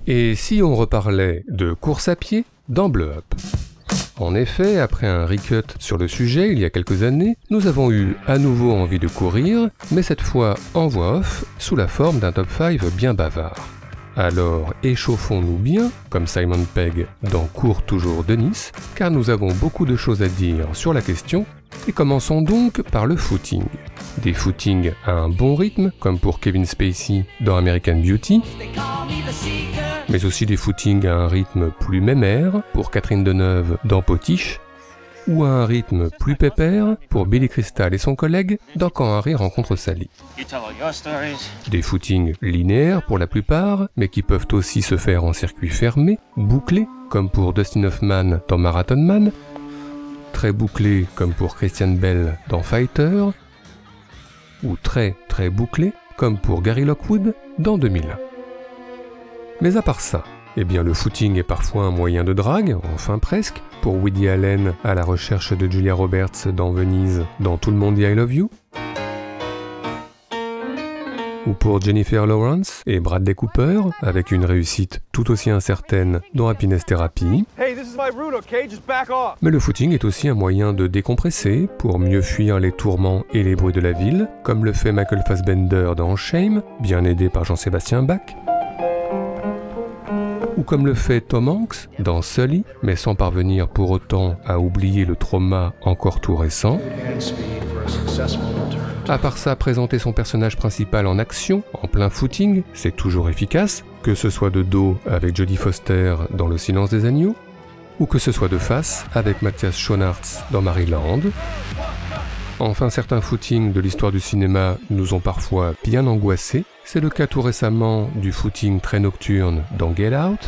Et si on reparlait de course à pied dans Blow Up? En effet, après un recut sur le sujet il y a quelques années, nous avons eu à nouveau envie de courir, mais cette fois en voix off, sous la forme d'un top 5 bien bavard. Alors échauffons-nous bien, comme Simon Pegg dans Cours toujours de Nice, car nous avons beaucoup de choses à dire sur la question, et commençons donc par le footing. Des footings à un bon rythme, comme pour Kevin Spacey dans American Beauty, mais aussi des footings à un rythme plus mémère pour Catherine Deneuve dans Potiche, ou à un rythme plus pépère pour Billy Crystal et son collègue dans Quand Harry rencontre Sally. Des footings linéaires pour la plupart, mais qui peuvent aussi se faire en circuit fermé, bouclés, comme pour Dustin Hoffman dans Marathon Man, très bouclés comme pour Christian Bell dans Fighter, ou très bouclés comme pour Gary Lockwood dans 2001. Mais à part ça, eh bien le footing est parfois un moyen de drague, enfin presque, pour Woody Allen à la recherche de Julia Roberts dans Venise, dans Tout le monde dit I Love You, ou pour Jennifer Lawrence et Bradley Cooper, avec une réussite tout aussi incertaine dans Happiness Therapy. Mais le footing est aussi un moyen de décompresser, pour mieux fuir les tourments et les bruits de la ville, comme le fait Michael Fassbender dans Shame, bien aidé par Jean-Sébastien Bach, ou comme le fait Tom Hanks dans Sully, mais sans parvenir pour autant à oublier le trauma encore tout récent. À part ça, présenter son personnage principal en action, en plein footing, c'est toujours efficace, que ce soit de dos avec Jodie Foster dans Le Silence des agneaux, ou que ce soit de face avec Matthias Schoenaerts dans Maryland. Enfin, certains footings de l'histoire du cinéma nous ont parfois bien angoissés. C'est le cas tout récemment du footing très nocturne dans Get Out,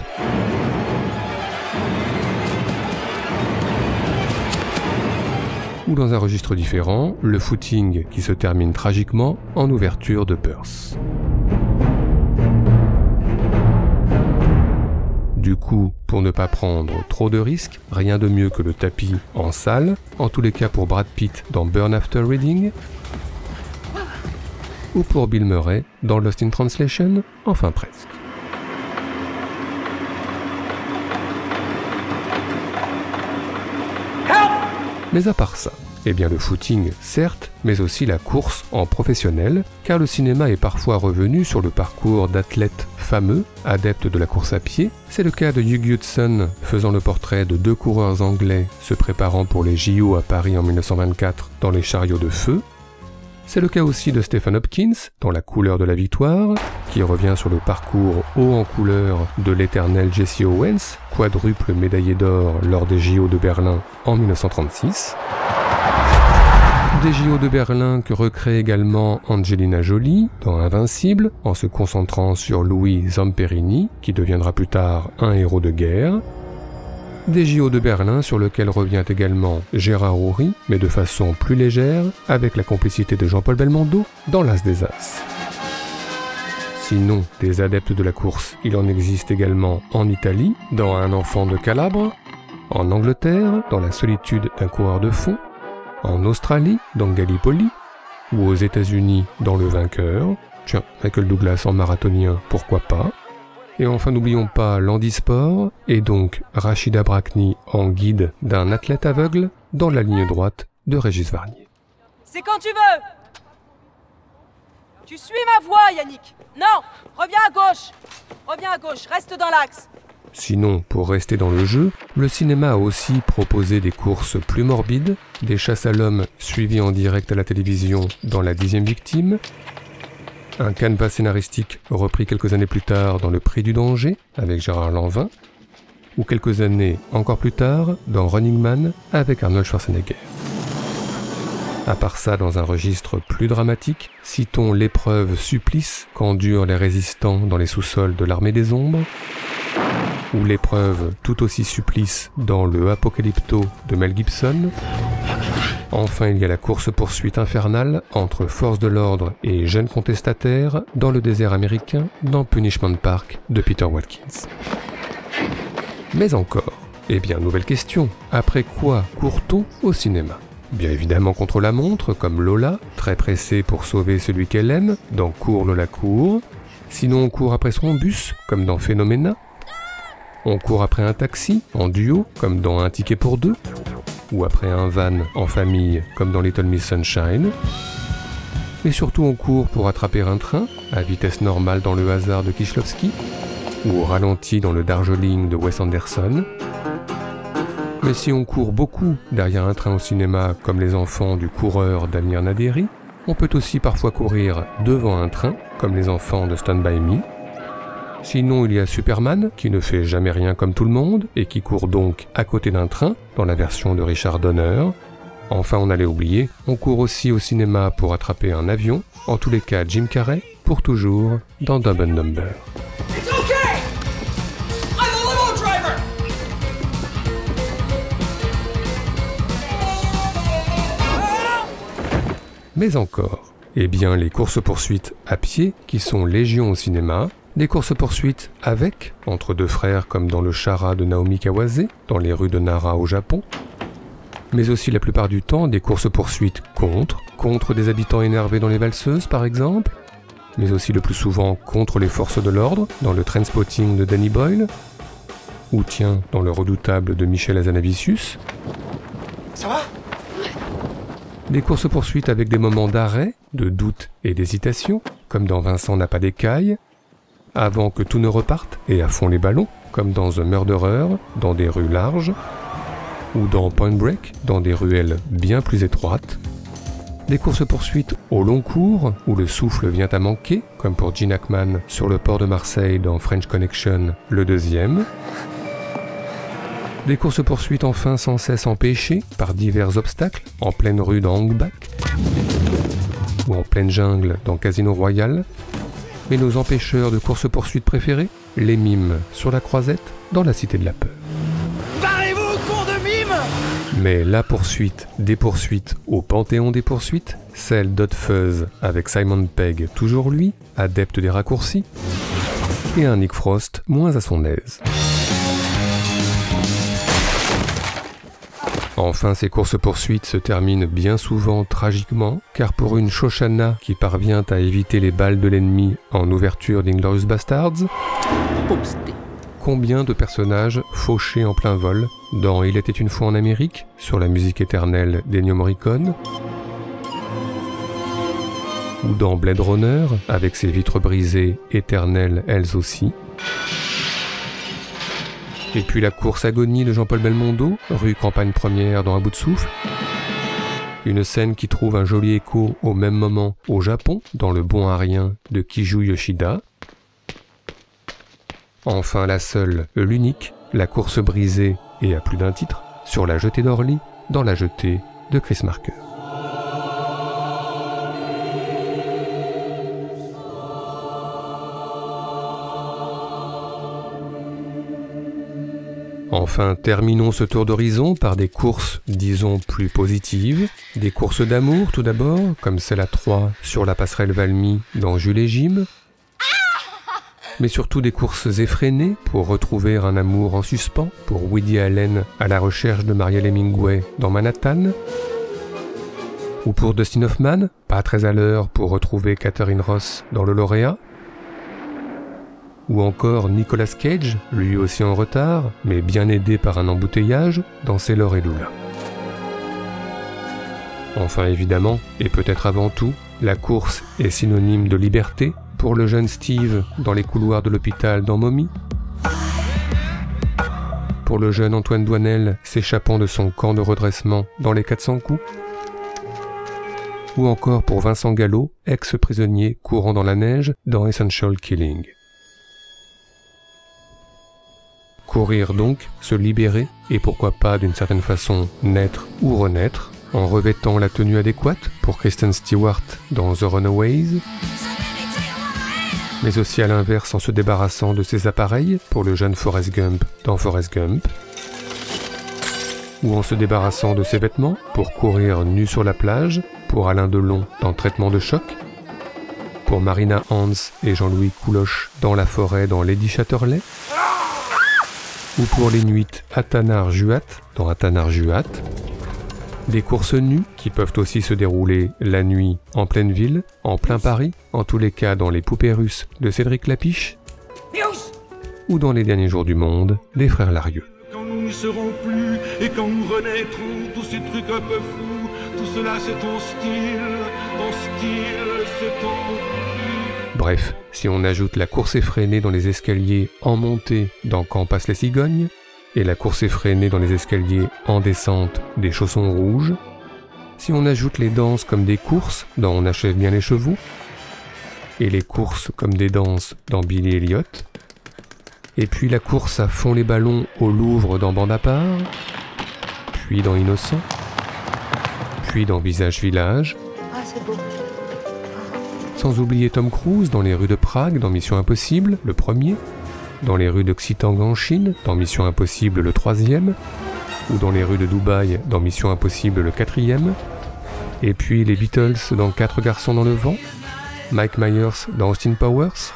ou dans un registre différent, le footing qui se termine tragiquement en ouverture de Purse. Du coup, pour ne pas prendre trop de risques, rien de mieux que le tapis en salle, en tous les cas pour Brad Pitt dans Burn After Reading, ou pour Bill Murray dans Lost in Translation, enfin presque. Mais à part ça, eh bien le footing, certes, mais aussi la course en professionnel, car le cinéma est parfois revenu sur le parcours d'athlètes fameux, adeptes de la course à pied. C'est le cas de Hugh Hudson, faisant le portrait de 2 coureurs anglais se préparant pour les JO à Paris en 1924 dans les chariots de feu. C'est le cas aussi de Stephen Hopkins, dans La couleur de la victoire, qui revient sur le parcours haut en couleur de l'éternel Jesse Owens, quadruple médaillé d'or lors des JO de Berlin en 1936. Des JO de Berlin que recrée également Angelina Jolie dans Invincible, en se concentrant sur Louis Zamperini, qui deviendra plus tard un héros de guerre. Des JO de Berlin sur lequel revient également Gérard Houry, mais de façon plus légère, avec la complicité de Jean-Paul Belmondo dans L'As des As. Sinon, des adeptes de la course, il en existe également en Italie, dans Un enfant de Calabre, en Angleterre, dans La solitude d'un coureur de fond, en Australie, dans Gallipoli, ou aux États-Unis, dans Le Vainqueur. Tiens, Michael Douglas en marathonien, pourquoi pas. Et enfin, n'oublions pas l'handisport, et donc Rachida Brakni en guide d'un athlète aveugle dans La ligne droite de Régis Varnier. C'est quand tu veux. Tu suis ma voie, Yannick. Non, reviens à gauche, reste dans l'axe. Sinon, pour rester dans le jeu, le cinéma a aussi proposé des courses plus morbides, des chasses à l'homme suivies en direct à la télévision dans La 10e victime, un canevas scénaristique repris quelques années plus tard dans Le Prix du danger avec Gérard Lanvin, ou quelques années encore plus tard dans Running Man avec Arnold Schwarzenegger. À part ça, dans un registre plus dramatique, citons l'épreuve supplice qu'endurent les résistants dans les sous-sols de l'Armée des Ombres, ou l'épreuve tout aussi supplice dans le Apocalypto de Mel Gibson. Enfin, il y a la course-poursuite infernale entre forces de l'ordre et jeunes contestataires dans le désert américain dans Punishment Park de Peter Watkins. Mais encore, eh bien, nouvelle question, après quoi court-on au cinéma ? Bien évidemment contre la montre, comme Lola, très pressée pour sauver celui qu'elle aime, dans Cours Lola court. Sinon on court après son bus, comme dans Phénoména, On court après un taxi, en duo, comme dans Un ticket pour deux, ou après un van en famille, comme dans Little Miss Sunshine. Mais surtout on court pour attraper un train, à vitesse normale dans Le hasard de Kieślowski, ou au ralenti dans Le Darjeeling de Wes Anderson. Mais si on court beaucoup derrière un train au cinéma, comme Les enfants du coureur d'Amir Naderi, on peut aussi parfois courir devant un train, comme Les enfants de Stand By Me. Sinon, il y a Superman, qui ne fait jamais rien comme tout le monde, et qui court donc à côté d'un train, dans la version de Richard Donner. Enfin, on allait oublier, on court aussi au cinéma pour attraper un avion, en tous les cas Jim Carrey, pour toujours, dans Dumb and Dumber. It's okay! I'm a limo driver! Mais encore, eh bien les courses-poursuites à pied, qui sont légion au cinéma, des courses-poursuites avec, entre deux frères comme dans le Chara de Naomi Kawase, dans les rues de Nara au Japon, mais aussi la plupart du temps des courses-poursuites contre des habitants énervés dans les valseuses par exemple, mais aussi le plus souvent contre les forces de l'ordre, dans le Trainspotting de Danny Boyle, ou tiens, dans le Redoutable de Michel Hazanavicius. Ça va? Des courses-poursuites avec des moments d'arrêt, de doute et d'hésitation, comme dans Vincent n'a pas d'écailles, avant que tout ne reparte et à fond les ballons, comme dans The Murderer, dans des rues larges, ou dans Point Break, dans des ruelles bien plus étroites. Des courses-poursuites au long cours, où le souffle vient à manquer, comme pour Gene Hackman sur le port de Marseille dans French Connection, le deuxième. Des courses-poursuites enfin sans cesse empêchées par divers obstacles, en pleine rue dans Hong Bak, ou en pleine jungle dans Casino Royale. Mais nos empêcheurs de courses-poursuites préférés, les mimes sur la croisette dans La Cité de la Peur. Barrez-vous, con de mime! Mais la poursuite des poursuites au panthéon des poursuites, celle d'Hot Fuzz avec Simon Pegg, toujours lui, adepte des raccourcis, et un Nick Frost moins à son aise. Enfin, ces courses-poursuites se terminent bien souvent tragiquement, car pour une Shoshana qui parvient à éviter les balles de l'ennemi en ouverture d'Inglourious Bastards, combien de personnages fauchés en plein vol dans Il était une fois en Amérique, sur la musique éternelle d'Ennio Morricone, ou dans Blade Runner, avec ses vitres brisées éternelles elles aussi. Et puis la course Agonie de Jean-Paul Belmondo, rue Campagne Première dans À bout de souffle. Une scène qui trouve un joli écho au même moment au Japon, dans Le bon à rien de Kiju Yoshida. Enfin la seule, l'unique, la course brisée, et à plus d'un titre, sur la jetée d'Orly, dans La jetée de Chris Marker. Enfin, terminons ce tour d'horizon par des courses, disons, plus positives. Des courses d'amour, tout d'abord, comme celle à 3 sur la passerelle Valmy dans Jules et Jim. Mais surtout des courses effrénées pour retrouver un amour en suspens, pour Woody Allen à la recherche de Marielle Hemingway dans Manhattan. Ou pour Dustin Hoffman, pas très à l'heure pour retrouver Catherine Ross dans Le Lauréat. Ou encore Nicolas Cage, lui aussi en retard, mais bien aidé par un embouteillage, dans Sailor et Lula. Enfin évidemment, et peut-être avant tout, la course est synonyme de liberté pour le jeune Steve dans les couloirs de l'hôpital dans Mommy, pour le jeune Antoine Doinel s'échappant de son camp de redressement dans Les 400 coups, ou encore pour Vincent Gallo, ex-prisonnier courant dans la neige dans Essential Killing. Courir donc, se libérer, et pourquoi pas d'une certaine façon naître ou renaître, en revêtant la tenue adéquate pour Kristen Stewart dans The Runaways, mais aussi à l'inverse en se débarrassant de ses appareils pour le jeune Forrest Gump dans Forrest Gump, ou en se débarrassant de ses vêtements pour courir nu sur la plage, pour Alain Delon dans Traitement de choc, pour Marina Hans et Jean-Louis Couloche dans La forêt dans Lady Chatterley, ou pour les nuits Atanar-Juat dans Atanar-Juat, des courses nues qui peuvent aussi se dérouler la nuit en pleine ville, en plein Paris, en tous les cas dans Les Poupées russes de Cédric Lapiche, ou dans Les Derniers Jours du Monde des frères Larieux. Quand nous n'y serons plus et quand nous renaîtrons, tous ces trucs un peu fous, tout cela c'est ton style, c'est ton... Bref, si on ajoute la course effrénée dans les escaliers en montée dans Quand passent les cigognes, et la course effrénée dans les escaliers en descente des Chaussons rouges, si on ajoute les danses comme des courses dans On achève bien les chevaux, et les courses comme des danses dans Billy Elliot, et puis la course à fond les ballons au Louvre dans Bande à part, puis dans Innocent, puis dans Visage Village, Ah, c'est beau. sans oublier Tom Cruise dans les rues de Prague dans Mission Impossible, le premier, dans les rues de Xitang en Chine dans Mission Impossible, le troisième, ou dans les rues de Dubaï dans Mission Impossible, le quatrième, et puis les Beatles dans 4 garçons dans le vent, Mike Myers dans Austin Powers,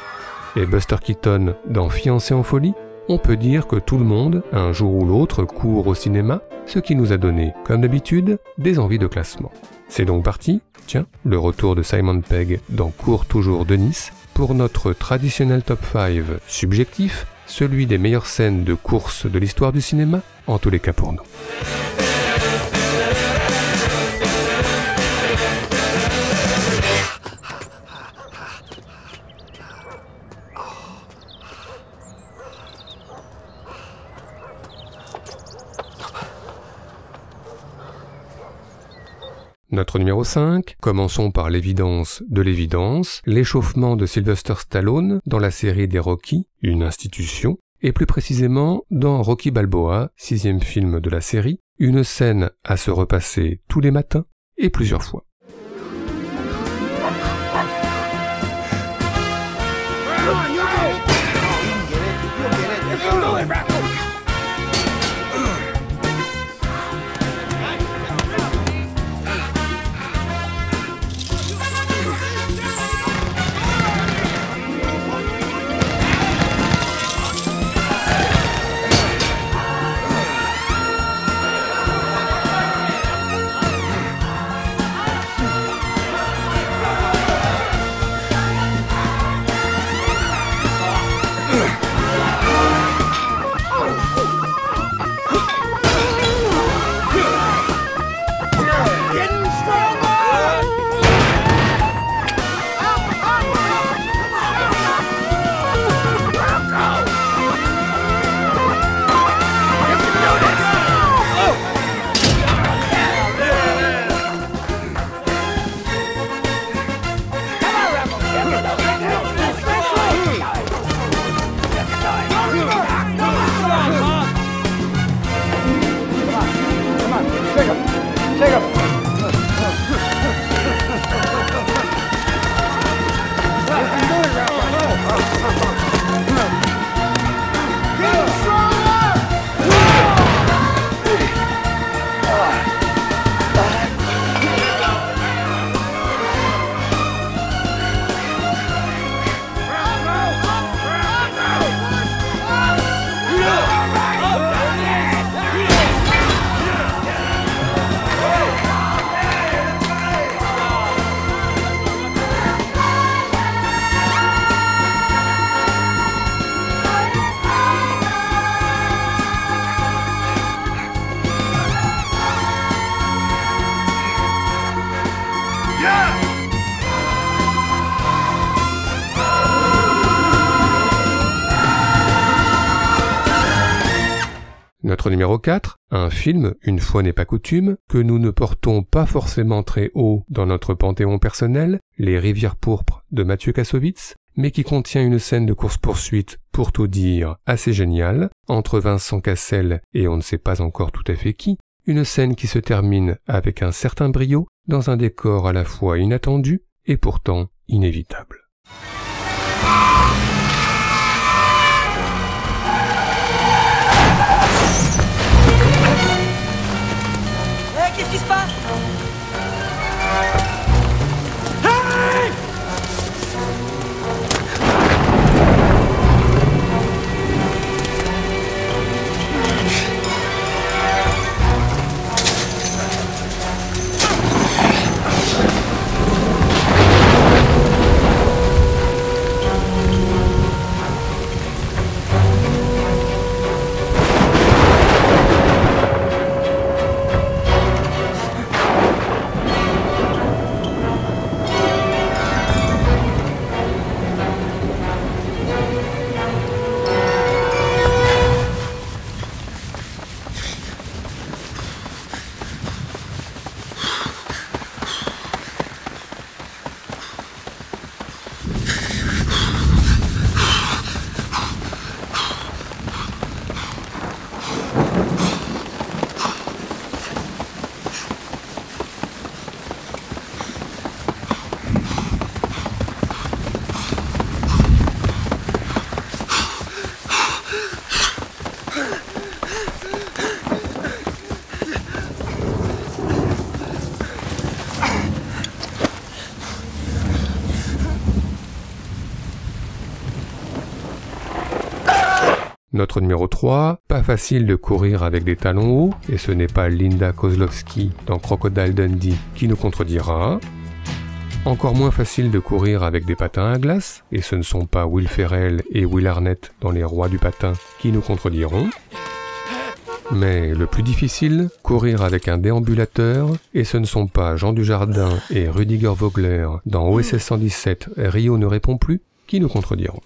et Buster Keaton dans Fiancé en folie. On peut dire que tout le monde, un jour ou l'autre, court au cinéma, ce qui nous a donné, comme d'habitude, des envies de classement. C'est donc parti, tiens, le retour de Simon Pegg dans Cours toujours de Nice, pour notre traditionnel top 5 subjectif, celui des meilleures scènes de course de l'histoire du cinéma, en tous les cas pour nous. Notre numéro 5, commençons par l'évidence de l'évidence, l'échauffement de Sylvester Stallone dans la série des Rocky, une institution, et plus précisément dans Rocky Balboa, 6e film de la série, une scène à se repasser tous les matins et plusieurs fois. Notre numéro 4, un film, une fois n'est pas coutume, que nous ne portons pas forcément très haut dans notre panthéon personnel, Les Rivières pourpres de Mathieu Kassovitz, mais qui contient une scène de course-poursuite, pour tout dire, assez géniale, entre Vincent Cassel et on ne sait pas encore tout à fait qui, une scène qui se termine avec un certain brio, dans un décor à la fois inattendu et pourtant inévitable. Qu'est-ce qui se passe? Notre numéro 3, pas facile de courir avec des talons hauts, et ce n'est pas Linda Kozlowski dans Crocodile Dundee qui nous contredira. Encore moins facile de courir avec des patins à glace, et ce ne sont pas Will Ferrell et Will Arnett dans Les Rois du patin qui nous contrediront. Mais le plus difficile, courir avec un déambulateur, et ce ne sont pas Jean Dujardin et Rudiger Vogler dans OSS 117 Rio ne répond plus qui nous contrediront.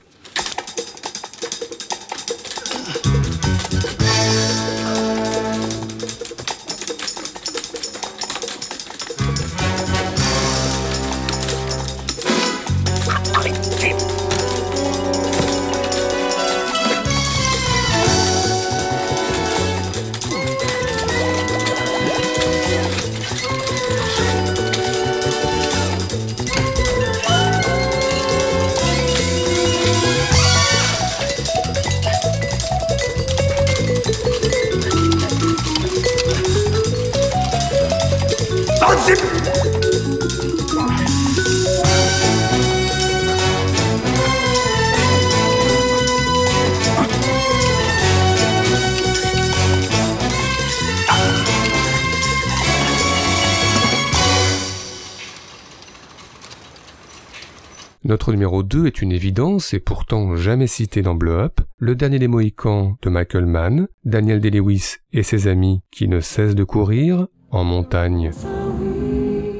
Notre numéro 2 est une évidence et pourtant jamais cité dans Blow Up, Le Dernier des Mohicans de Michael Mann, Daniel Day-Lewis et ses amis qui ne cessent de courir, en montagne,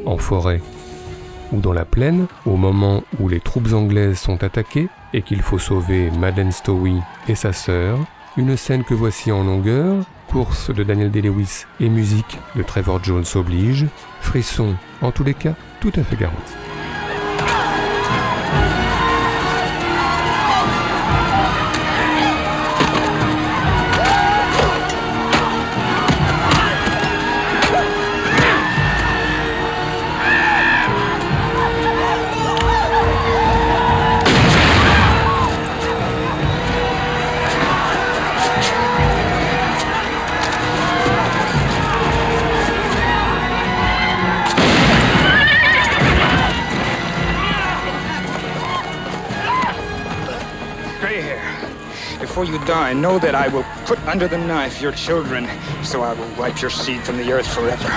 en forêt ou dans la plaine, au moment où les troupes anglaises sont attaquées et qu'il faut sauver Madeleine Stowe et sa sœur, une scène que voici en longueur, course de Daniel Day-Lewis et musique de Trevor Jones oblige, frisson en tous les cas tout à fait garanti. Before you die, know that I will put under the knife your children, so I will wipe your seed from the earth forever.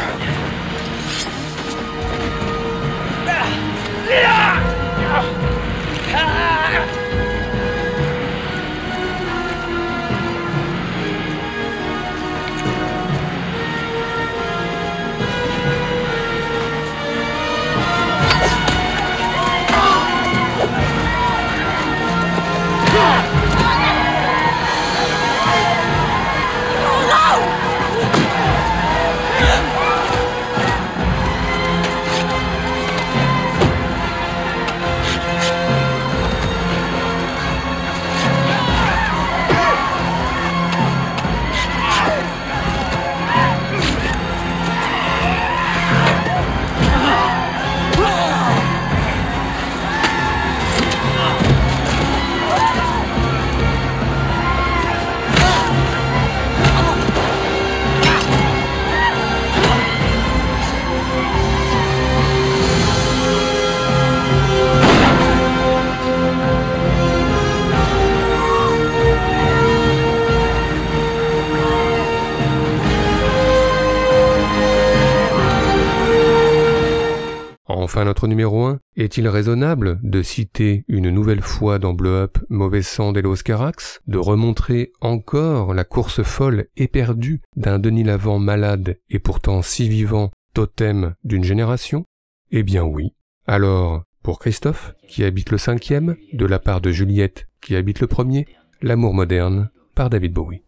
Enfin, notre numéro 1, est-il raisonnable de citer une nouvelle fois dans Blow Up Mauvais sang d'Elos Carax, de remontrer encore la course folle éperdue d'un Denis Lavant malade et pourtant si vivant, totem d'une génération? Eh bien oui. Alors, pour Christophe, qui habite le 5e, de la part de Juliette, qui habite le 1er, L'amour moderne, par David Bowie.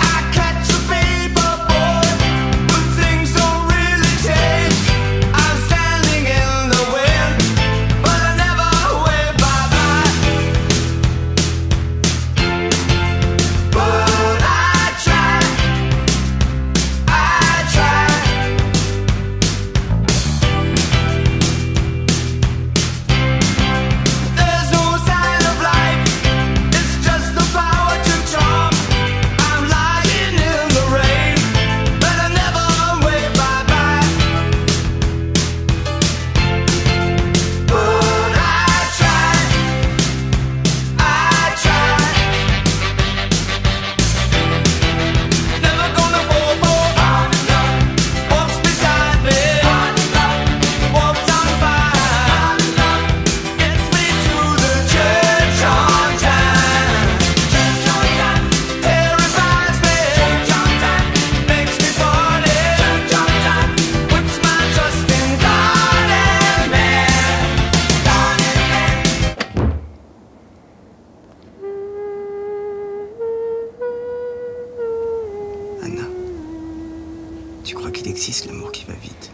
I catch a paper boy. Anna. Tu crois qu'il existe l'amour qui va vite?